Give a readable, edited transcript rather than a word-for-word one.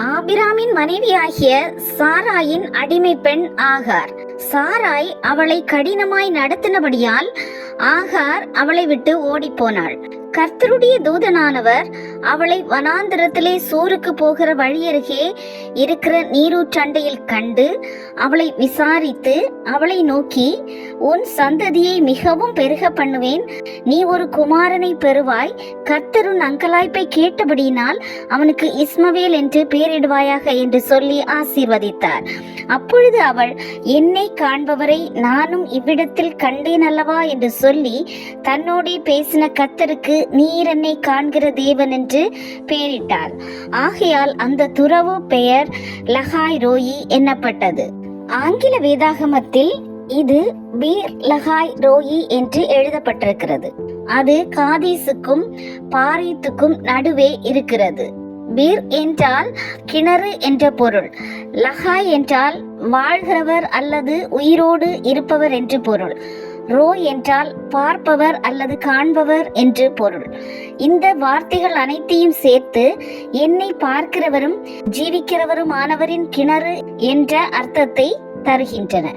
ஆபிராமின் மனைவியாகிய சாராயின் அடிமை பெண் ஆகார். சாராய் அவளை கடினமாய் நடத்தினபடியால் ஆகார் அவளை விட்டு ஓடிப்போனாள். கர்த்தருடைய தூதனானவர் அவளை வனாந்திரத்திலே சூருக்கு போகிற வழியருகே இருக்கிற நீரூற்றண்டையில் கண்டு அவளை விசாரித்து அவளை நோக்கி, உன் சந்ததியை மிகவும் பெருக பண்ணுவேன், நீ ஒரு குமாரனை பெறுவாய், கர்த்தருன் அங்கலாய்ப்பை கேட்டபடியினால் அவனுக்கு இஸ்மவேல் என்று பெயரிடுவாயாக என்று சொல்லி ஆசீர்வதித்தார். அப்பொழுது அவள், என்னை காண்பவரை நானும் இவ்விடத்தில் கண்டேன் அல்லவா என்று சொல்லி தன்னோடே பேசின கர்த்தருக்கு நீர் என்னை காண்கிற தேவன் என்று பெயரிட்டாள். ஆகையால் அந்த துறவு பெயர் லகாய் ரோயி என்னப்பட்டது. ஆங்கில வேதாகமத்தில் இது பீர் லகாய் ரோயி என்று எழுதப்பட்டிருக்கிறது. அது காதீசுக்கும் பாரீத்துக்கும் நடுவே இருக்கிறது. பீர் என்றால் கிணறு என்ற பொருள். லகாய் என்றால் வாழ்கிறவர் அல்லது உயிரோடு இருப்பவர் என்று பொருள். ரோ என்றால் பார்ப்பவர் அல்லது காண்பவர் என்று பொருள். இந்த வார்த்தைகள் அனைத்தையும் சேர்த்து என்னை பார்க்கிறவரும் ஜீவிக்கிறவரும் ஆனவரின் கிணறு என்ற அர்த்தத்தை தருகின்றன.